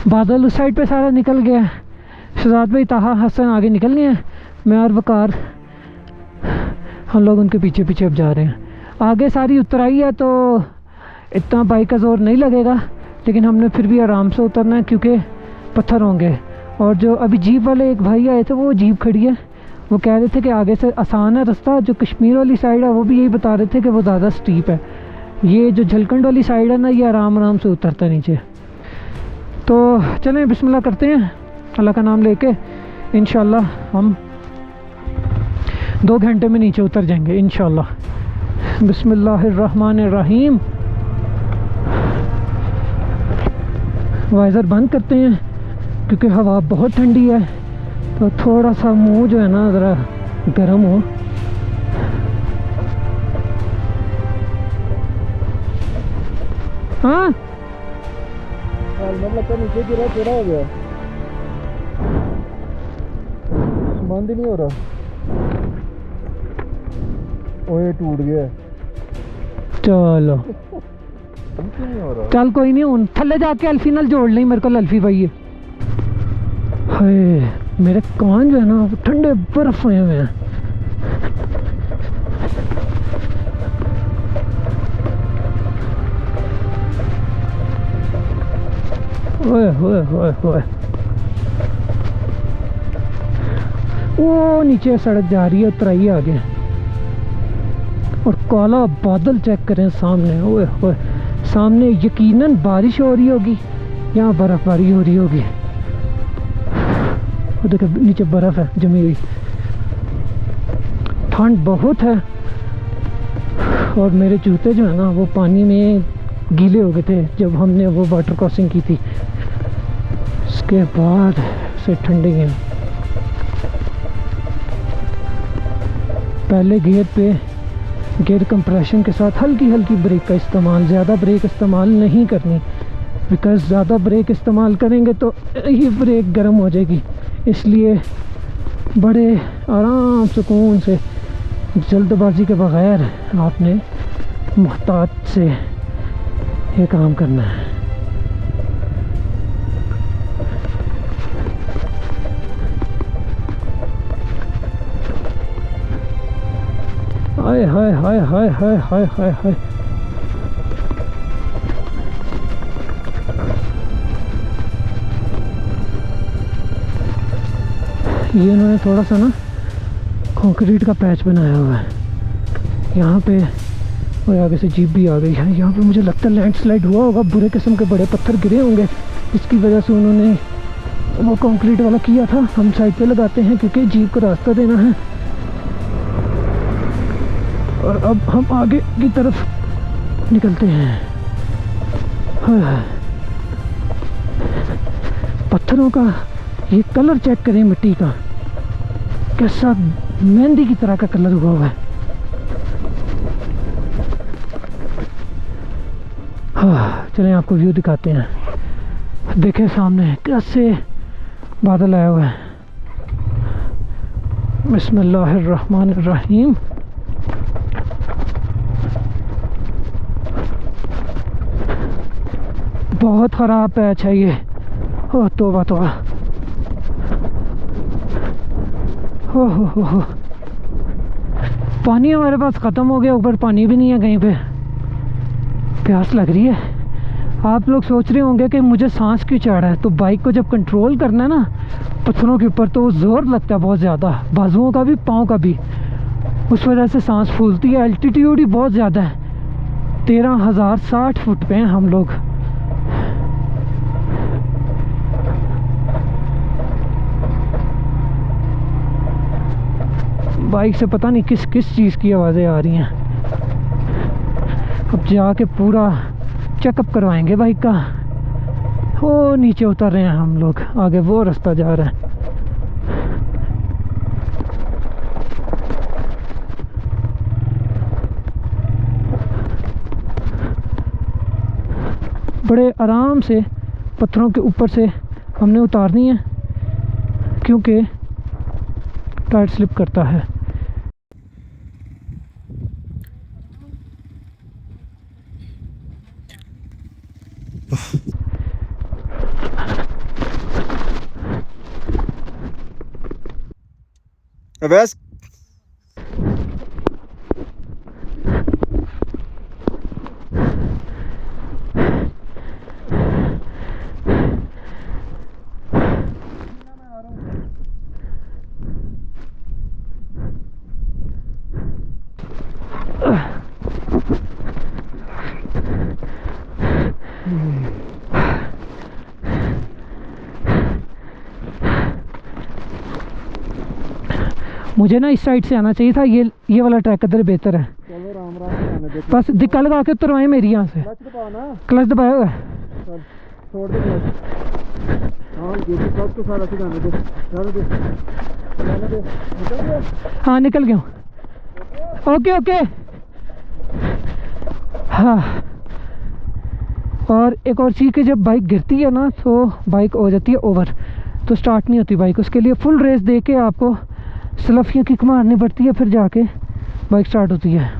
बादल उस साइड पे सारा निकल गया है। शहजाद भाई, ताहा, हसन आगे निकल गए हैं। मैं और वकार हम लोग उनके पीछे पीछे अब जा रहे हैं। आगे सारी उतर आई है तो इतना बाइक का ज़ोर नहीं लगेगा, लेकिन हमने फिर भी आराम से उतरना है क्योंकि पत्थर होंगे। और जो अभी जीप वाले एक भाई आए थे, वो जीप खड़ी है, वो कह रहे थे कि आगे से आसान है रास्ता। जो कश्मीर वाली साइड है वो भी यही बता रहे थे कि वो ज़्यादा स्टीप है। ये जो झलकंड वाली साइड है ना, ये आराम आराम से उतरता है नीचे। तो चलें बिस्मिल्लाह करते हैं अल्लाह का नाम लेके। इंशाल्लाह हम 2 घंटे में नीचे उतर जाएंगे इंशाल्लाह। बिस्मिल्लाहिर्रहमानिर्रहीम। वाइज़र बंद करते हैं क्योंकि हवा बहुत ठंडी है, तो थोड़ा सा मुंह जो है ना ज़रा गर्म हो। हाँ मतलब नीचे गिरा, पूरा हो गया, बंद ही नहीं हो रहा। ओए टूट गया। चलो नहीं हो रहा। चल कोई नहीं, हूँ थले जाके अल्फी नाल जोड़ ली, मेरे को अल्फी भाई है। हाय मेरे कान जो है ना ठंडे बर्फ हुए हुए हैं। ओए ओए ओए ओए, वो नीचे सड़क जा रही है, उतराई आगे। और काला बादल चेक करें सामने, ओए ओए, सामने यकीनन बारिश हो रही होगी, यहाँ बर्फबारी हो रही होगी। और देखो नीचे बर्फ है जमी हुई, ठंड बहुत है। और मेरे जूते जो है ना वो पानी में गीले हो गए थे जब हमने वो वाटर क्रॉसिंग की थी, उसके बाद से ठंडी हैं। पहले गियर पे गियर कंप्रेशन के साथ हल्की हल्की ब्रेक का इस्तेमाल, ज़्यादा ब्रेक इस्तेमाल नहीं करनी, बिकॉज़ ज़्यादा ब्रेक इस्तेमाल करेंगे तो ये ब्रेक गर्म हो जाएगी। इसलिए बड़े आराम सुकून से, जल्दबाजी के बगैर आपने मुहतात से ये काम करना है। हाय हाय हाय हाय हाय हाय हाय हाय, ये इन्होंने थोड़ा सा ना कंक्रीट का पैच बनाया हुआ है यहाँ पे, और आगे से जीप भी आ गई है। यहाँ पे मुझे लगता है लैंडस्लाइड हुआ होगा, बुरे किस्म के बड़े पत्थर गिरे होंगे, इसकी वजह से उन्होंने वो कंक्रीट वाला किया था। हम साइड पे लगाते हैं क्योंकि जीप को रास्ता देना है। और अब हम आगे की तरफ निकलते हैं। हाँ। पत्थरों का ये कलर चेक करें, मिट्टी का कैसा मेहंदी की तरह का कलर हुआ हुआ है। हाँ चलें आपको व्यू दिखाते हैं। देखें सामने कैसे बादल आया हुआ है। बिस्मिल्लाहिर्रहमानिर्रहीम। बहुत ख़राब पैच है ये। ओह तौबा तौबा, हो पानी हमारे पास ख़त्म हो गया, ऊपर पानी भी नहीं है कहीं पे। प्यास लग रही है। आप लोग सोच रहे होंगे कि मुझे सांस क्यों चढ़ रहा है। तो बाइक को जब कंट्रोल करना है ना पत्थरों के ऊपर, तो ज़ोर लगता है बहुत ज़्यादा, बाजुओं का भी पाँव का भी, उस वजह से सांस फूलती है। एल्टीट्यूड ही बहुत ज़्यादा है, 13,060 फुट पे हैं हम लोग। बाइक से पता नहीं किस किस चीज़ की आवाज़ें आ रही हैं। अब जाके पूरा चेकअप करवाएंगे बाइक का। वो नीचे उतर रहे हैं हम लोग, आगे वो रास्ता जा रहा है। बड़े आराम से पत्थरों के ऊपर से हमने उतारनी है क्योंकि टायर स्लिप करता है। वैस मुझे ना इस साइड से आना चाहिए था, ये वाला ट्रैक इधर बेहतर है। चलो राम राम से आने दे। बस दिक्कत लगा के उतरवाए मेरी यहाँ से। क्लच दबा ना। क्लच दबाया हुआ है। चल छोड़ दे क्लच। हाँ ये भी क्लच को सारा से जाने दे। जाने दे जाने दे। निकल गया। हाँ निकल गया हूँ। Okay okay. हाँ और एक और चीज़ कि जब बाइक गिरती है ना तो बाइक हो जाती है ओवर, तो स्टार्ट नहीं होती बाइक। उसके लिए फुल रेस दे के आपको स्लफियाँ किक मारनी पड़ती है, फिर जाके बाइक स्टार्ट होती है।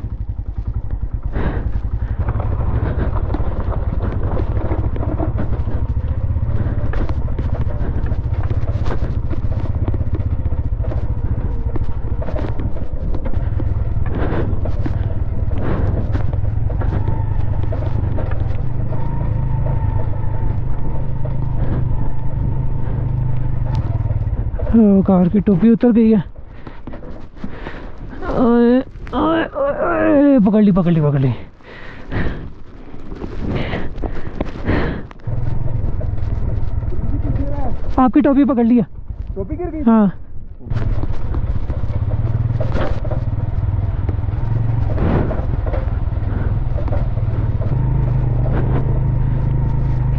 कार की टोपी उतर गई है। ओए, ओए, ओए, ओए, पकड़ ली पकड़ ली पकड़ ली। आपकी टोपी पकड़ लिया। टोपी गिर गई। हाँ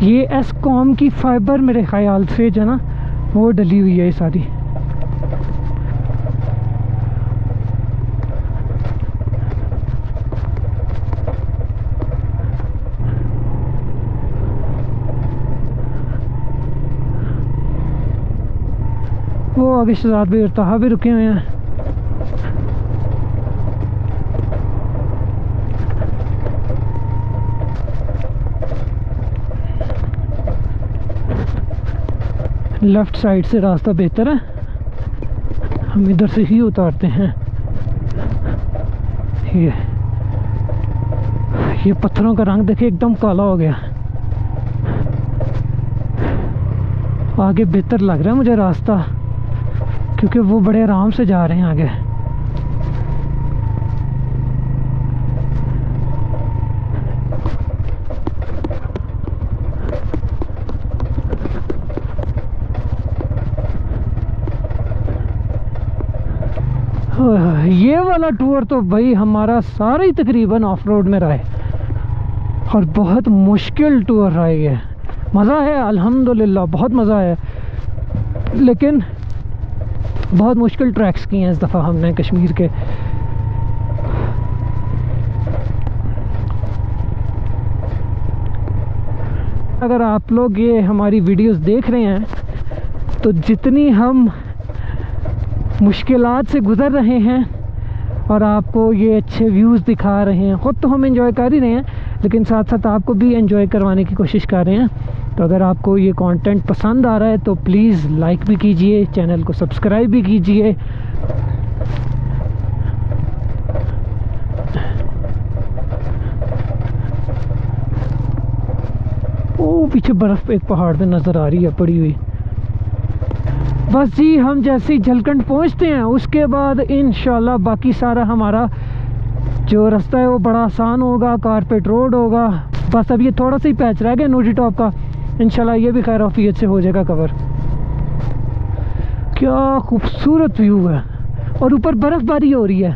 ये एसकॉम की फाइबर मेरे ख्याल से जो ना वो डली हुई है ये सारी। वो आगे शहजाद भी और ताहा भी रुके हुए हैं। लेफ्ट साइड से रास्ता बेहतर है, हम इधर से ही उतारते हैं। ये पत्थरों का रंग देखे एकदम काला हो गया। आगे बेहतर लग रहा है मुझे रास्ता, क्योंकि वो बड़े आराम से जा रहे हैं आगे। ये वाला टूर तो भाई हमारा सारा ही तकरीबन ऑफ रोड में रहा है और बहुत मुश्किल टूर रहा है ये। मज़ा है अल्हम्दुलिल्लाह, बहुत मज़ा है, लेकिन बहुत मुश्किल ट्रैक्स किए हैं इस दफ़ा हमने कश्मीर के। अगर आप लोग ये हमारी वीडियोस देख रहे हैं तो जितनी हम मुश्किलात से गुज़र रहे हैं और आपको ये अच्छे व्यूज़ दिखा रहे हैं, ख़ुद तो हम एंजॉय कर ही रहे हैं, लेकिन साथ साथ आपको भी एंजॉय करवाने की कोशिश कर रहे हैं। तो अगर आपको ये कंटेंट पसंद आ रहा है तो प्लीज़ लाइक भी कीजिए, चैनल को सब्सक्राइब भी कीजिए। ओ पीछे बर्फ़ एक पहाड़ पे नज़र आ रही है पड़ी हुई। बस जी हम जैसे ही झलकंड पहुंचते हैं उसके बाद इंशाल्लाह बाकी सारा हमारा जो रास्ता है वो बड़ा आसान होगा, कारपेट रोड होगा। बस अब ये थोड़ा सा ही पैच रह गया नूरी टॉप का, इंशाल्लाह ये भी खैर ऑफियत से हो जाएगा कवर। क्या खूबसूरत व्यू है और ऊपर बर्फ़बारी हो रही है,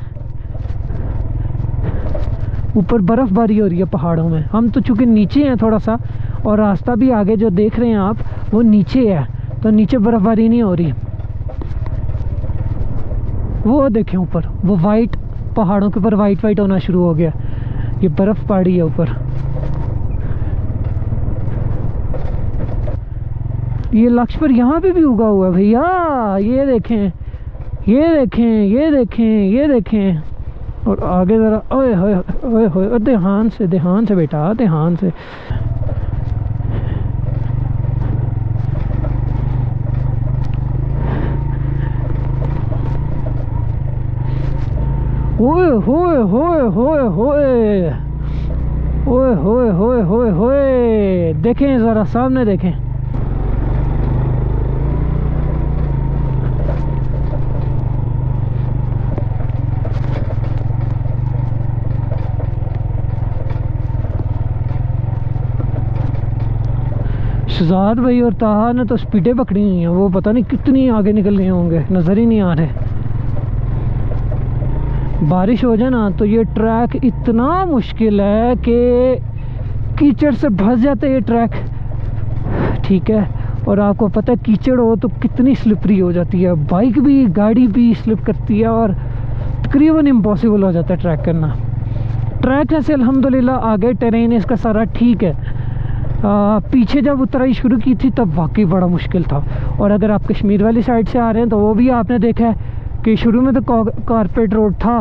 ऊपर बर्फ़बारी हो रही है पहाड़ों में। हम तो चूँकि नीचे हैं थोड़ा सा, और रास्ता भी आगे जो देख रहे हैं आप वो नीचे है, तो नीचे बर्फ़बारी नहीं हो रही। वो देखें ऊपर वो वाइट पहाड़ों के ऊपर वाइट वाइट होना शुरू हो गया, ये बर्फ़ पड़ी है ऊपर। ये लक्ष्य पर यहाँ पे भी उगा हुआ है भैया, ये देखें ये देखें ये देखें ये देखें। और आगे ज़रा ओए होए ओए होए, ध्यान से बेटा ध्यान से। ओए होए होए होए होए ओए होए होए होए होए, देखें ज़रा सामने देखें। शहजाद भाई और ताहा ने तो स्पीडें पकड़ी हुई हैं, वो पता नहीं कितनी आगे निकल रहे होंगे, नज़र ही नहीं आ रहे। बारिश हो जाए ना तो ये ट्रैक इतना मुश्किल है कि कीचड़ से भस जाता है ये ट्रैक, ठीक है। और आपको पता है कीचड़ हो तो कितनी स्लिपरी हो जाती है, बाइक भी गाड़ी भी स्लिप करती है और तकरीबन इम्पॉसिबल हो जाता है ट्रैक करना। ट्रैक ऐसे अल्हम्दुलिल्लाह आगे टेरेन इसका सारा ठीक है। पीछे जब उतराई शुरू की थी तब वाकई बड़ा मुश्किल था। और अगर आप कश्मीर वाली साइड से आ रहे हैं तो वो भी आपने देखा है कि शुरू में तो कारपेट रोड था,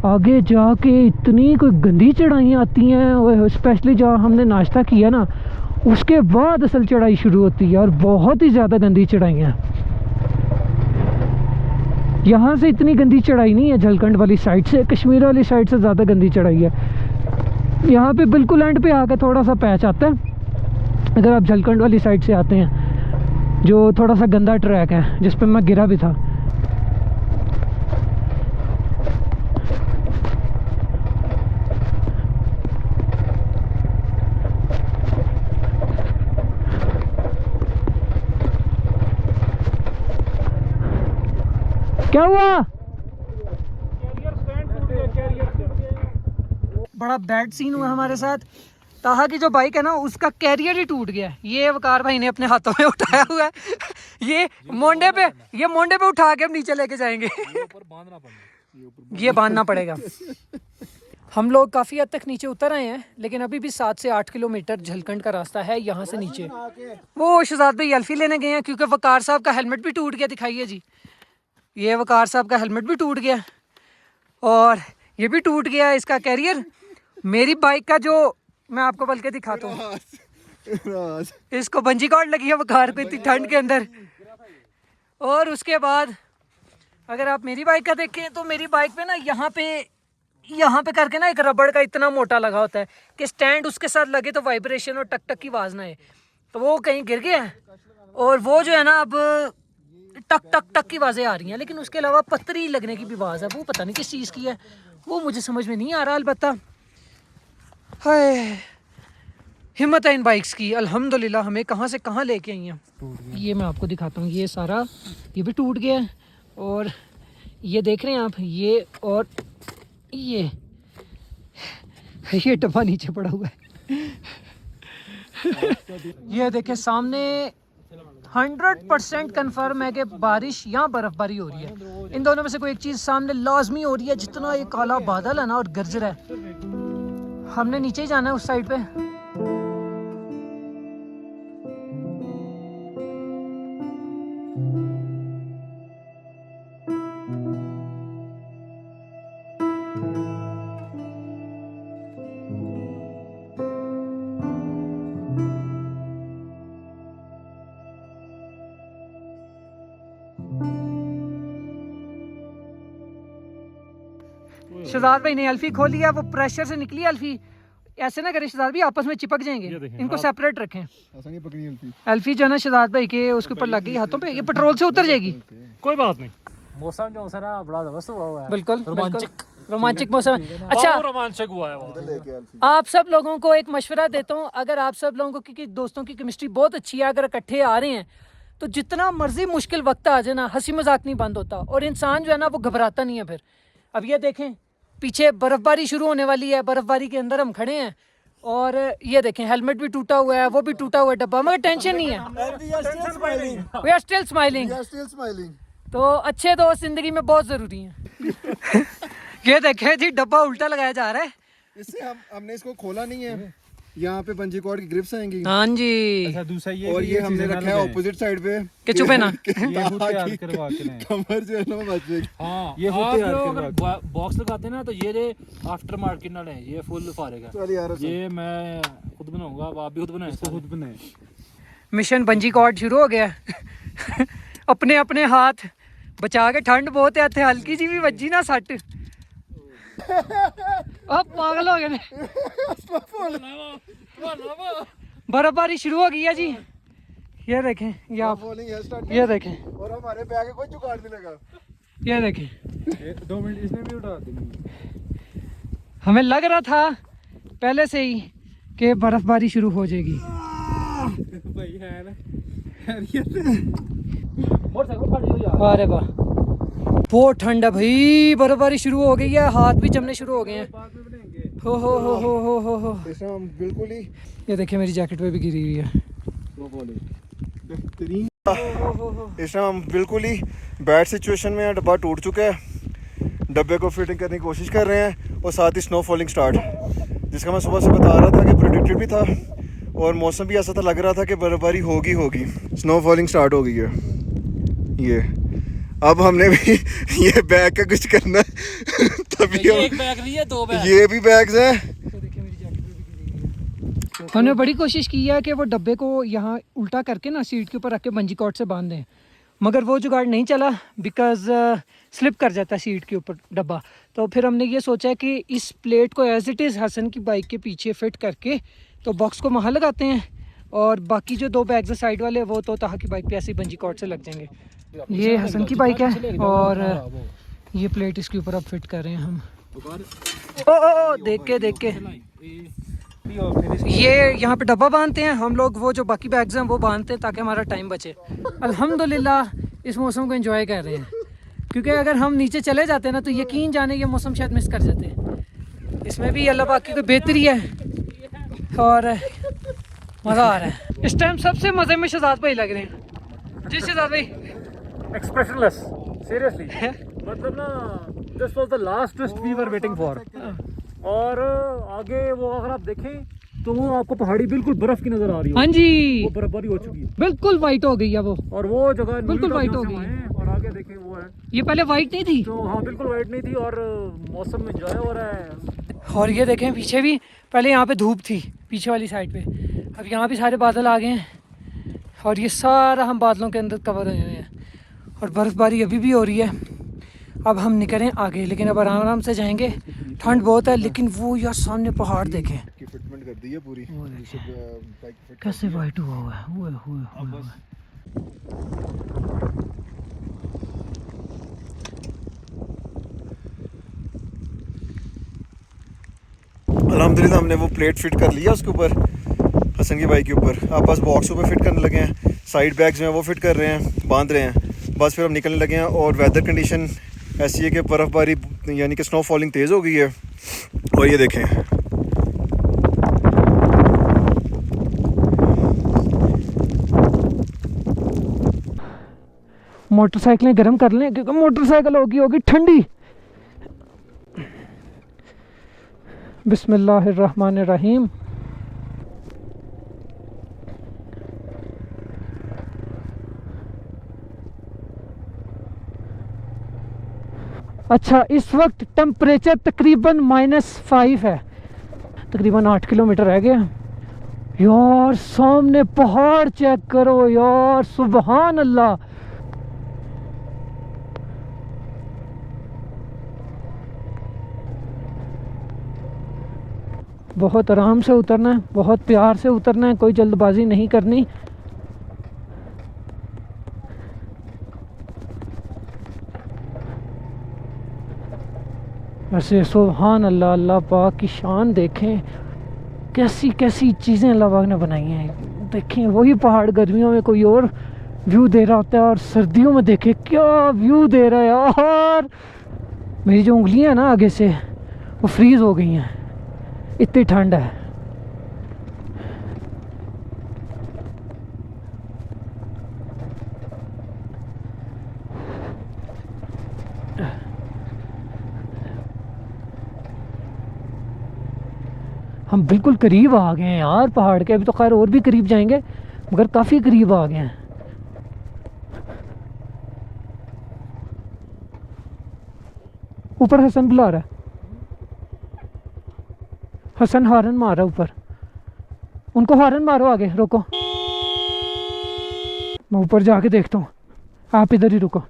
आगे जाके इतनी कोई गंदी चढ़ाइयाँ आती हैं, स्पेशली जहाँ हमने नाश्ता किया ना उसके बाद असल चढ़ाई शुरू होती है और बहुत ही ज़्यादा गंदी चढ़ाइयाँ। यहाँ से इतनी गंदी चढ़ाई नहीं है, झारखंड वाली साइड से, कश्मीर वाली साइड से ज़्यादा गंदी चढ़ाई है। यहाँ पे बिल्कुल एंड पे आकर थोड़ा सा पैच आता है अगर आप झारखंड वाली साइड से आते हैं, जो थोड़ा सा गंदा ट्रैक है जिस पे मैं गिरा भी था। क्या हुआ? बड़ा बैड सीन हुआ हमारे साथ। ताहा की जो बाइक है ना उसका कैरियर ही टूट गया। ये वकार भाई ने अपने हाथों में उठाया हुआ है। ये मोंडे पे उठा के हम नीचे लेके जाएंगे। ये बांधना पड़ेगा। हम लोग काफ़ी हद तक नीचे उतर आए हैं, लेकिन अभी भी 7 से 8 किलोमीटर झारखंड का रास्ता है यहाँ से नीचे। वो शहजाद भाई एल्फी लेने गए हैं क्योंकि वकार साहब का हेलमेट भी टूट गया। दिखाइए जी, ये वकार साहब का हेलमेट भी टूट गया और ये भी टूट गया इसका कैरियर। मेरी बाइक का जो मैं आपको बल्कि दिखाता हूँ, इसको बंजी कॉर्ड लगी है वकार को इतनी ठंड के अंदर। और उसके बाद अगर आप मेरी बाइक का देखें तो मेरी बाइक पे ना यहाँ पे करके ना एक रबड़ का इतना मोटा लगा होता है कि स्टैंड उसके साथ लगे तो वाइब्रेशन और टक टक की आवाज़ ना आए। तो वो कहीं गिर गया है और वो जो है ना अब टक टक टक की आवाज़ें आ रही हैं, लेकिन उसके अलावा पत्थरी लगने की भी आवाज़ है। वो पता नहीं किस चीज़ की है, वो मुझे समझ में नहीं आ रहा। अलबत्ता हाय हिम्मत है इन बाइक्स की, अल्हम्दुलिल्लाह हमें कहाँ से कहाँ लेके आई हैं। ये मैं आपको दिखाता हूँ, ये सारा ये भी टूट गया है और ये देख रहे हैं आप, ये और ये डब्बा नीचे पड़ा हुआ है। ये देखें सामने 100% कन्फर्म है कि बारिश या बर्फबारी हो रही है। इन दोनों में से कोई एक चीज़ सामने लाजमी हो रही है। जितना ये काला बादल है ना और गरज रहा है, हमने नीचे ही जाना है उस साइड पे। शहजाद भाई ने अल्फी खोली है, वो प्रेशर से निकली अल्फी। ऐसे ना करें शहजाद भाई, आपस में चिपक जाएंगे, इनको सेपरेट रखें। अल्फी जो है ना शहजाद भाई के उसके ऊपर लग गई हाथों पे, ये पेट्रोल से उतर जाएगी। कोई बात नहीं, मौसम जो है ना बड़ा जबरदस्त हुआ है। बिल्कुल रोमांचक मौसम। अच्छा रोमांचक हुआ है। आप सब लोगों को एक मशवरा देता हूँ, अगर आप सब लोगों की दोस्तों की केमिस्ट्री बहुत अच्छी है, अगर इकट्ठे आ रहे हैं तो जितना मर्जी मुश्किल वक्त आ जाए ना, हंसी मजाक नहीं बंद होता और इंसान जो है ना वो घबराता नहीं है फिर। अब ये देखें पीछे बर्फबारी शुरू होने वाली है, बर्फबारी के अंदर हम खड़े हैं और ये देखें हेलमेट भी टूटा हुआ है, वो भी टूटा हुआ है डब्बा, मगर टेंशन नहीं है। We are still smiling. तो अच्छे दोस्त जिंदगी में बहुत जरूरी हैं। ये देखें जी डब्बा उल्टा लगाया जा रहा है। इससे हमने इसको खोला नहीं है, यहाँ पे बंजी कॉर्ड की ग्रिप्स आएंगी। हाँ जी। अच्छा दूसरा ये और ये हमने रखा है ऑपोजिट साइड पे कि चुपे ना कमर जो है ना बच जाएगी। हाँ ये अगर बॉक्स लगाते हैं ना तो ये आफ्टर मार्केट ना लें, ये फुल फारेगा। ये मैं खुद बनाऊंगा, आप भी खुद बनाएं, इसको खुद बनाएं। मिशन बंजी कॉर्ड शुरू हो गया। अपने अपने हाथ बचा के, ठंड बहुत है, हल्की जी भी बज्जी ना सट। अब पागल हो गए ने। बर्फबारी शुरू हो गई है जी, ये देखें, ये देखें, और हमारे बैग कोई जुगाड़ नहीं लगा। ये देखें, 2 मिनट इसमें भी उठा देंगे। हमें लग रहा था पहले से ही कि बर्फबारी शुरू हो जाएगी। भाई है ना, अरे वाह, बहुत ठंड है भाई, बर्फबारी शुरू हो गई है, हाथ भी जमने शुरू हो गए हैं। हो हम बिल्कुल ही ये देखिए मेरी जैकेट पे भी गिरी हुई है। इस टाइम हम बिल्कुल ही बैड सिचुएशन में हैं। डब्बा टूट चुका है, डब्बे को फिटिंग करने की कोशिश कर रहे हैं और साथ ही स्नो फॉलिंग स्टार्ट, जिसका मैं सुबह से बता रहा था कि प्रेडिक्टेड भी था और मौसम भी ऐसा था, लग रहा था कि बर्फबारी होगी। स्नो फॉलिंग स्टार्ट हो गई है। ये अब हमने भी ये बैग का कुछ करना है तभी एक बैग नहीं है, 2 बैग। ये भी बैग्स हैं। हमने बड़ी कोशिश की है कि वो डब्बे को यहाँ उल्टा करके ना सीट के ऊपर रख के बंजी कॉर्ड से बांध दें, मगर वो जुगाड़ नहीं चला बिकॉज स्लिप कर जाता है सीट के ऊपर डब्बा। तो फिर हमने ये सोचा कि इस प्लेट को एज इट इज़ हसन की बाइक के पीछे फिट करके तो बॉक्स को वहाँ लगाते हैं और बाकी जो 2 बैग्स है साइड वाले वो तो ताहा की बाइक पे ऐसे ही बंजी कॉर्ड से लग जाएंगे। ये हसन की बाइक है और ये प्लेट इसके ऊपर अब फिट कर रहे हैं हम। ओ देख के ये यहाँ पे डब्बा बांधते हैं हम लोग, वो जो बाकी बैग्स हैं वो बांधते हैं ताकि हमारा टाइम बचे। अल्हम्दुलिल्लाह इस मौसम को एंजॉय कर रहे हैं, क्योंकि अगर हम नीचे चले जाते हैं ना तो यकीन जाने ये मौसम शायद मिस कर जाते हैं। इसमें भी अल्लाह पाक की कोई बेहतरी है और मज़ा आ रहा है। इस टाइम सबसे मज़े में शहजाद भाई लग रहे हैं। जी शहजाद भाई, एक्सप्रेशनलेस, सीरियसली मतलब ना, this was the last twist we were waiting for. और आगे वो अगर आप देखें तो वो आपको पहाड़ी बिल्कुल बर्फ की नजर आ रही है। हाँ जी, वो बर्फबारी हो चुकी है, बिल्कुल वाइट हो गई है वो, और वो जगह बिल्कुल white हो गई है। और आगे देखें वो है, ये पहले वाइट नहीं थी। तो हाँ बिल्कुल वाइट नहीं थी और मौसम एंजॉय हो रहा है। और ये देखें पीछे भी, पहले यहाँ पे धूप थी पीछे वाली साइड पे, अब यहाँ भी सारे बादल आ गए हैं और ये सारा हम बादलों के अंदर कवर हुए हैं और बर्फ़बारी अभी भी हो रही है। अब हम निकलें आगे, लेकिन अब आराम आराम से जाएंगे, ठंड बहुत है। लेकिन वो यार सामने पहाड़ देखें की फिटमेंट कर दी है पूरी, कैसे वाइट हुआ है। अल्हम्दुलिल्लाह हमने वो प्लेट फिट कर लिया उसके ऊपर, हसन की बाइक के ऊपर। आप बस बॉक्स ऊपर फिट करने लगे हैं, साइड बैग्स में वो फिट कर रहे हैं, बांध रहे हैं, बस फिर हम निकलने लगे हैं। और वेदर कंडीशन ऐसी है कि बर्फ़बारी यानी कि स्नो फॉलिंग तेज़ हो गई है। और ये देखें, मोटरसाइकिलें गर्म कर लें क्योंकि मोटरसाइकिल होगी ठंडी। बिस्मिल्लाहिर्रहमानिर्रहीम। अच्छा, इस वक्त टेम्परेचर तकरीबन -5 है, तकरीबन 8 किलोमीटर रह गया। यार सामने पहाड़ चेक करो यार, सुबहान अल्लाह। बहुत आराम से उतरना है, बहुत प्यार से उतरना है, कोई जल्दबाजी नहीं करनी। वैसे सुभान अल्लाह, अल्लाह पाक की शान देखें, कैसी कैसी चीज़ें अल्लाह पाक ने बनाई हैं। देखें वही पहाड़ गर्मियों में कोई और व्यू दे रहा होता है और सर्दियों में देखें क्या व्यू दे रहा है यार। मेरी जो उंगलियां हैं ना आगे से वो फ्रीज़ हो गई हैं, इतनी ठंड है। हम बिल्कुल करीब आ गए हैं यार पहाड़ के, अभी तो खैर और भी करीब जाएंगे मगर काफ़ी करीब आ गए हैं। ऊपर हसन बुला रहा है, हसन हारन मार रहा है ऊपर, उनको हारन मारो, आगे रोको। मैं ऊपर जाके देखता हूँ, आप इधर ही रुको।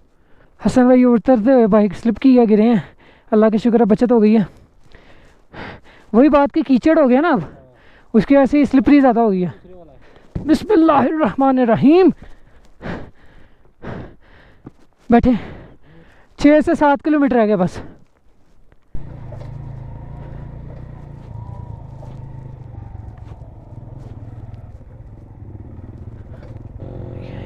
हसन भाई उतरते हुए बाइक स्लिप की है, गिरे हैं, अल्लाह के शुक्र है बचत हो गई है। वही बात की कीचड़ हो गया ना अब, उसकी वजह से स्लिपरी ज़्यादा हो गई है। बिस्मिल्लाहिर्रहमानिर्रहीम। बैठे, 6 से 7 किलोमीटर रह गया बस।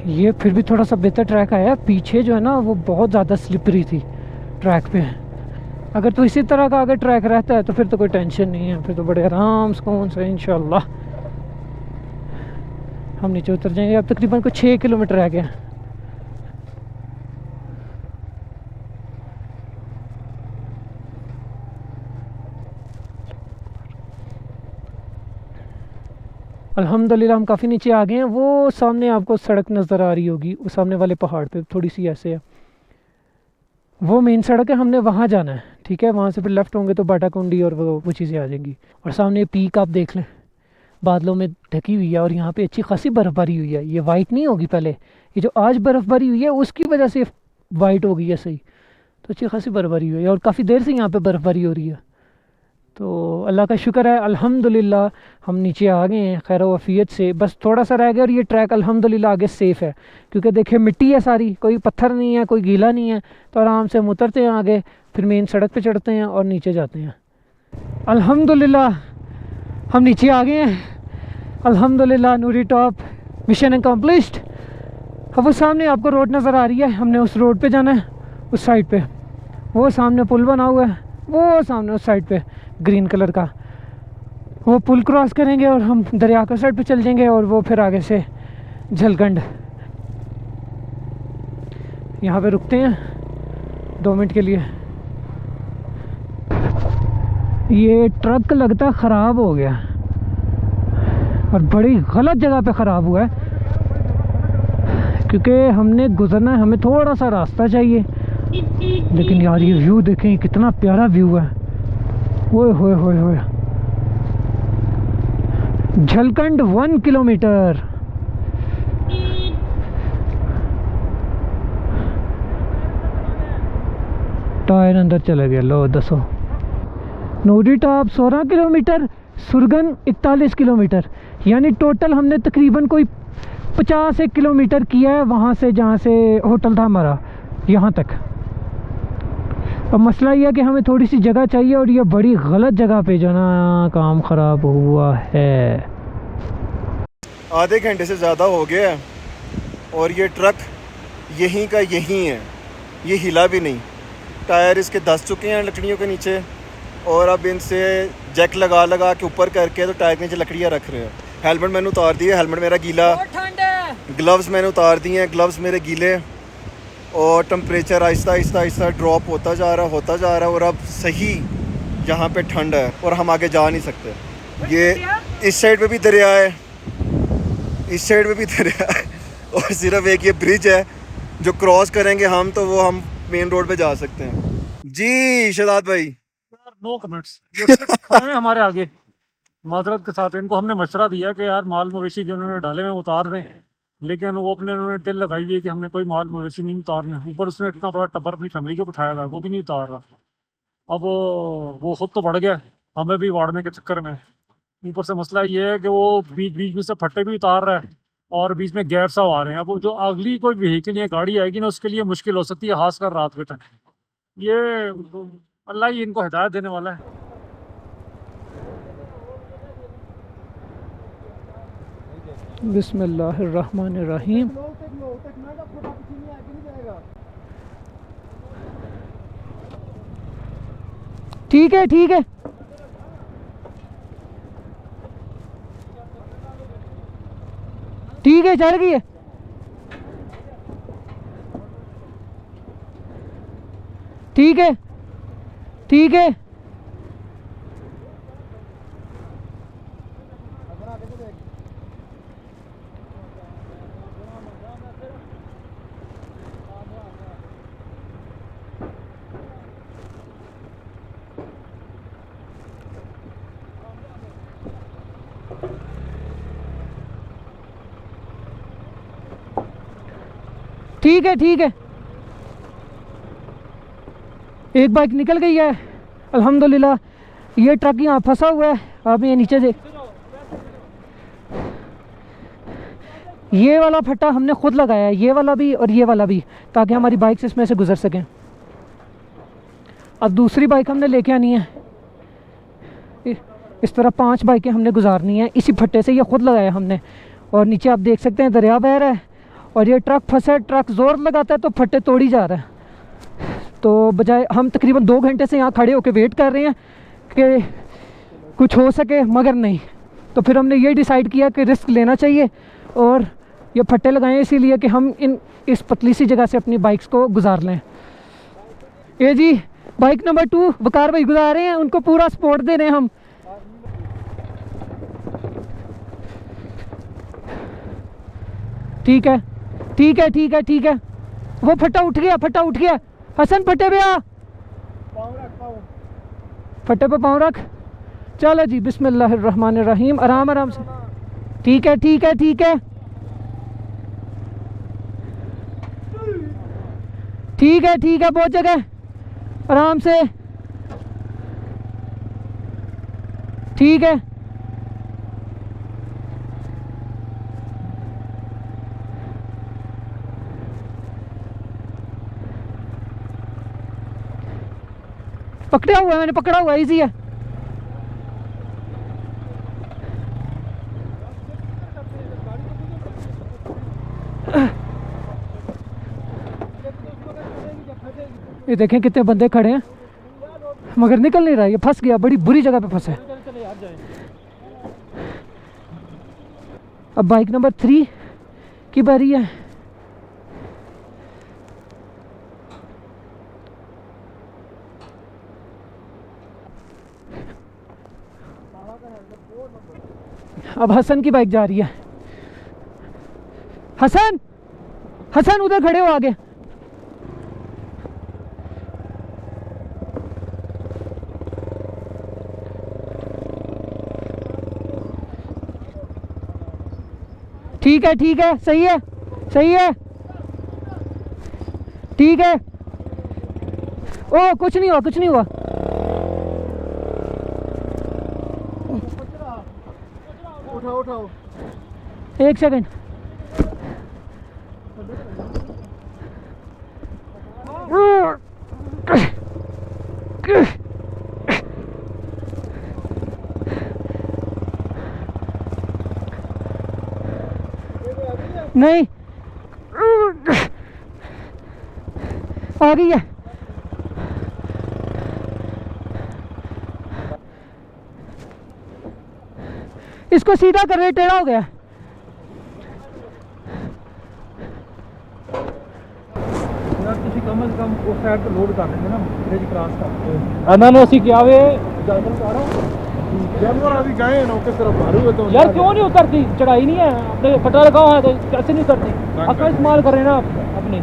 ये फिर भी थोड़ा सा बेहतर ट्रैक आया, पीछे जो है ना वो बहुत ज़्यादा स्लिपरी थी ट्रैक पे। अगर तो इसी तरह का अगर ट्रैक रहता है तो फिर तो कोई टेंशन नहीं है, फिर तो बड़े आराम सुकून से इंशाल्लाह हम नीचे उतर जाएंगे। अब तकरीबन को 6 किलोमीटर रह गया। अल्हम्दुलिल्लाह हम काफ़ी नीचे आ गए हैं। वो सामने आपको सड़क नज़र आ रही होगी, वो सामने वाले पहाड़ पे थोड़ी सी ऐसे है, वो मेन सड़क है, हमने वहाँ जाना है। ठीक है, वहाँ से फिर लेफ़्ट होंगे तो बाटा कुंडी और वो चीज़ें आ जाएंगी। और सामने पीक आप देख लें, बादलों में ढकी हुई है और यहाँ पे अच्छी खासी बर्फ़बारी हुई है। ये वाइट नहीं होगी पहले, ये जो आज बर्फ़बारी हुई है उसकी वजह से वाइट हो गई है सही, तो अच्छी खासी बर्फ़बारी हुई है और काफ़ी देर से यहाँ पे बर्फ़बारी हो रही है। तो अल्लाह का शुक्र है, अल्हम्दुलिल्लाह हम नीचे आ गए हैं खैर वफ़ियत से। बस थोड़ा सा रह गया और ये ट्रैक अल्हम्दुलिल्लाह आगे सेफ़ है, क्योंकि देखिए मिट्टी है सारी, कोई पत्थर नहीं है, कोई गीला नहीं है, तो आराम से हम उतरते हैं आगे, फिर मेन सड़क पे चढ़ते हैं और नीचे जाते हैं। अल्हम्दुलिल्लाह हम नीचे आ गए हैं, अल्हम्दुलिल्लाह नूरी टॉप मिशन अकम्प्लिश्ड। अब वो सामने आपको रोड नज़र आ रही है, हमने उस रोड पे जाना है, उस साइड पे वो सामने पुल बना हुआ है, वो सामने उस साइड पे ग्रीन कलर का, वो पुल क्रॉस करेंगे और हम दरिया के साइड पे चल जाएंगे और वो फिर आगे से झलकंड। यहाँ पे रुकते हैं 2 मिनट के लिए। ये ट्रक लगता ख़राब हो गया और बड़ी गलत जगह पे ख़राब हुआ है, क्योंकि हमने गुजरना है, हमें थोड़ा सा रास्ता चाहिए। लेकिन यार ये व्यू देखें, कितना प्यारा व्यू है। ओए होए होए होए, झलकंड 1 किलोमीटर। टायर अंदर चले गया, लो दसो। नूरी टॉप 16 किलोमीटर, सुरगन 41 किलोमीटर, यानी टोटल हमने तकरीबन कोई 51 किलोमीटर किया है वहाँ से, जहाँ से होटल था हमारा, यहाँ तक। अब मसला ये है कि हमें थोड़ी सी जगह चाहिए और ये बड़ी गलत जगह पे जो ना काम ख़राब हुआ है। आधे घंटे से ज़्यादा हो गया है और ये ट्रक यहीं का यहीं है, ये हिला भी नहीं। टायर इसके धंस चुके हैं लकड़ियों के नीचे और अब इनसे जैक लगा के ऊपर करके तो टायर के नीचे लकड़ियाँ रख रहे हैं। हेलमेट मैंने उतार दिया, हेलमेट मेरा गीला, ग्लव्स मैंने उतार दिए हैं, ग्लव्स मेरे गीले, और टेम्परेचर आहिस्ता आहिस्ता ड्रॉप होता जा रहा है और अब सही यहाँ पे ठंड है और हम आगे जा नहीं सकते। ये इस साइड पे भी दरिया है, इस साइड पे भी दरिया है और सिर्फ एक ये ब्रिज है जो क्रॉस करेंगे हम, तो वो हम मेन रोड पे जा सकते हैं। जी शहजाद भाई, नो कमेंट्स हमारे आगे माजरत के साथ इनको हमने मशवरा दिया कि यार माल मवेशी जो उन्होंने डाले में उतार दें, लेकिन वो अपने उन्होंने दिल लगाई हुई है कि हमने कोई माल मवेशी नहीं उतारना। ऊपर उसने इतना बड़ा टब्बर अपनी फैमिली को उठाया था, वो भी नहीं उतार रहा। अब वो खुद तो बढ़ गया, हमें भी वाड़ने के चक्कर में। ऊपर से मसला ये है कि वो बीच में से फट्टे भी उतार रहा है और बीच में गैप सा आ रहे हैं। अब वो जो अगली कोई व्हीकल या गाड़ी आएगी ना, उसके लिए मुश्किल हो सकती है, खासकर रात के टाइम। ये अल्लाह ही इनको हिदायत देने वाला है। बिस्मिल्लाहिर्रहमानिर्रहीम। ठीक है ठीक है, ठीक है, चढ़ गई है। ठीक है ठीक है, ठीक है ठीक है। एक बाइक निकल गई है अल्हम्दुलिल्लाह। ये ट्रक यहाँ फंसा हुआ है। अब ये नीचे से ये वाला फट्टा हमने खुद लगाया है, ये वाला भी और ये वाला भी, ताकि हमारी बाइक से इसमें से गुजर सकें। अब दूसरी बाइक हमने लेके आनी है। इस तरह 5 बाइकें हमने गुजारनी है इसी फट्टे से, ये खुद लगाया हमने। और नीचे आप देख सकते हैं दरिया बह रहा है और ये ट्रक फंसा है। ट्रक ज़ोर लगाता है तो फट्टे तोड़ी जा रहा है। तो बजाय हम तकरीबन 2 घंटे से यहाँ खड़े होकर वेट कर रहे हैं कि कुछ हो सके, मगर नहीं। तो फिर हमने ये डिसाइड किया कि रिस्क लेना चाहिए और ये फट्टे लगाएं, इसीलिए कि हम इस पतली सी जगह से अपनी बाइक्स को गुजार लें। ये जी बाइक नंबर 2 वकार भाई गुजार रहे हैं, उनको पूरा सपोर्ट दे रहे हैं हम। ठीक है ठीक है ठीक है ठीक है। वो फट्टा उठ गया, फट्टा उठ गया। हसन फट्टे पे आ, फट्टे पे पाँव रख। चलो जी बिस्मिल्लाहिर्रहमानिर्रहीम, आराम आराम से। ठीक है ठीक है ठीक है ठीक है ठीक है, बहुत जगह आराम से। ठीक है पकड़ा हुआ है, मैंने पकड़ा हुआ है, इजी है। ये देखें कितने बंदे खड़े हैं मगर निकल नहीं रहा, ये फंस गया, बड़ी बुरी जगह पे फंसा है। अब बाइक नंबर 3 की बारी है। अब हसन की बाइक जा रही है। हसन हसन उधर खड़े हो आगे। ठीक है सही है सही है ठीक है। ओ कुछ नहीं हुआ कुछ नहीं हुआ। उठाओ उठाओ, 1 सेकंड। नहीं आ गई है। इसको सीधा कर रहे, टेढ़ा हो गया। यार ਤੁਸੀਂ कम से कम उस साइड पे लोड कर देंगे ना, ब्रिज क्रॉस करके ਇਹਨਾਂ ਨੂੰ ਅਸੀਂ ਕਿਹਾ ਵੇ जानवर उतारो। जानवर अभी गए हैं नौके तरफ मारू है तो यार क्यों नहीं उतरती, चढ़ाई नहीं है, अपने फटा लगा हुआ है तो कैसे नहीं उतरती? अकल इस्तेमाल कर रहे हैं ना अपने।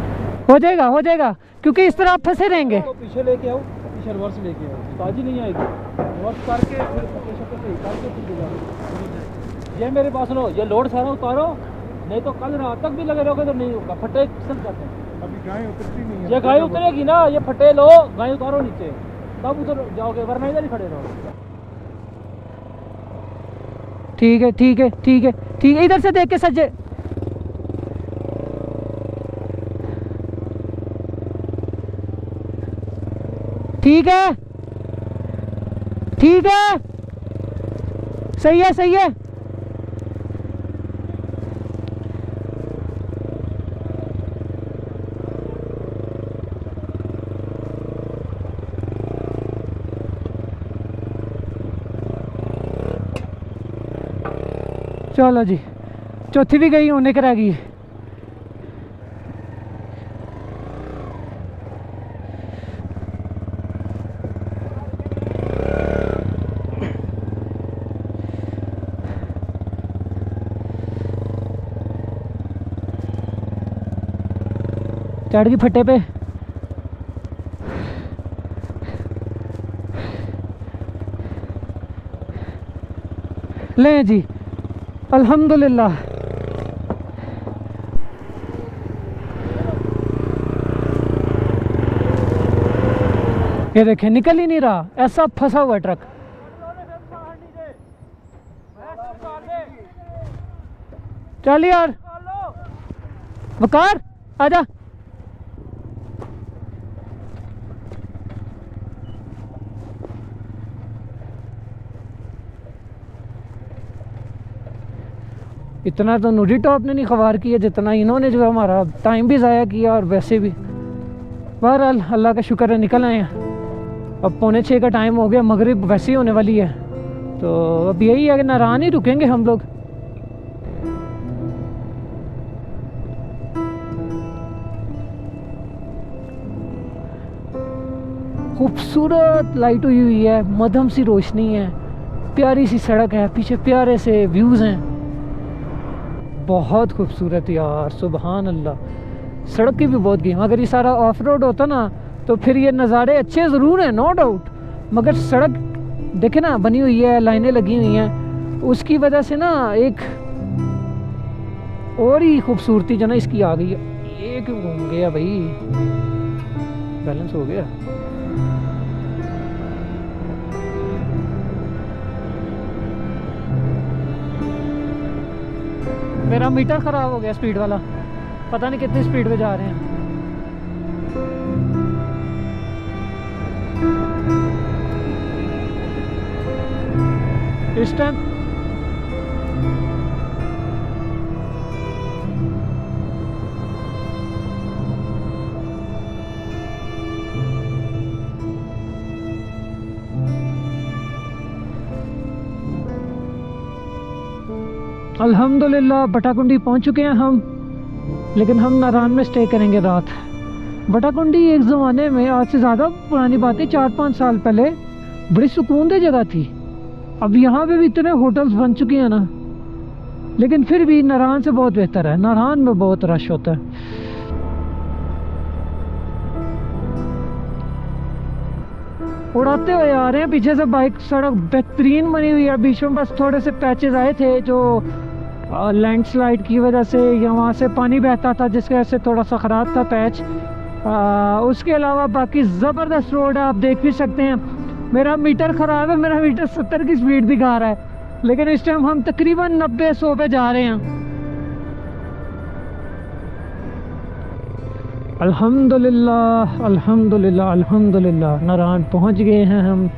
हो जाएगा क्योंकि इस तरह आप फंसे रहेंगे। तो पीछे लेके आओ, पीछे रिवर्स लेके आओ, ताजी नहीं आएगी। रिवर्स करके फिर पीछे से सही करके फिर गुजारो। ये मेरे पास लो, ये लोड सारा उतारो, नहीं तो कल रात तक भी लगे रहोगे तो नहीं होगा, फटे फिसल जाते हैं। अभी गाय उतरती नहीं है। ये गाय उतरेगी ना, ये फटे लो, गाय उतारो नीचे, तब उधर जाओगे, वरना इधर ही खड़े रहो। ठीक है ठीक है ठीक है ठीक है, इधर से देख के सज्जे। ठीक है ठीक है सही है सही है। चलो जी, चौथी भी गई, होने कर आ गई। चढ़ गई फट्टे पे। लें जी अल्हम्दुलिल्लाह। ये देखें निकल ही नहीं रहा, ऐसा फंसा हुआ ट्रक। चल यार वकार आजा। इतना तो नूरी टॉप ने नहीं खबर किया जितना इन्होंने जो हमारा टाइम भी ज़ाया किया, और वैसे भी बहरहाल अल्लाह का शुक्र है निकल आए हैं। अब 5:45 का टाइम हो गया, मगरिब वैसे ही होने वाली है, तो अब यही है कि नारान ही रुकेंगे हम लोग। खूबसूरत लाइट हुई हुई है, मध्यम सी रोशनी है, प्यारी सी सड़क है, पीछे प्यारे से व्यूज़ हैं, बहुत खूबसूरत यार, सुबहान अल्लाह। सड़क की भी बहुत गेम, अगर ये सारा ऑफ रोड होता ना तो फिर ये नज़ारे अच्छे ज़रूर हैं, नो डाउट, मगर सड़क देखे ना बनी हुई है, लाइनें लगी हुई हैं, उसकी वजह से ना एक और ही खूबसूरती जो ना इसकी आ गई है। ये क्यों घूम गया भाई, बैलेंस हो गया। मेरा मीटर ख़राब हो गया स्पीड वाला, पता नहीं कितनी स्पीड पे जा रहे हैं। इस टाइम अल्हम्दुलिल्लाह बटाकुंडी पहुंच चुके हैं हम, लेकिन हम नारान में स्टे करेंगे रात। बटाकुंडी एक ज़माने में, आज से ज़्यादा पुरानी बात है, 4-5 साल पहले बड़ी सुकून दे जगह थी। अब यहाँ पे भी इतने होटल्स बन चुके हैं ना, लेकिन फिर भी नारान से बहुत बेहतर है। नारान में बहुत रश होता है। उड़ाते हुए आ रहे हैं पीछे से बाइक, सड़क बेहतरीन बनी हुई है। बीच में बस थोड़े से पैचेस आए थे जो लैंडस्लाइड की वजह से, या वहाँ से पानी बहता था जिसकी वजह से थोड़ा सा ख़राब था पैच। उसके अलावा बाकी ज़बरदस्त रोड है, आप देख भी सकते हैं। मेरा मीटर ख़राब है, मेरा मीटर 70 की स्पीड दिखा रहा है, लेकिन इस टाइम हम तकरीबन 90-100 पे जा रहे हैं। अल्हम्दुलिल्लाह अल्हम्दुलिल्लाह अल्हम्दुलिल्लाह, नारायण पहुंच गए हैं हम।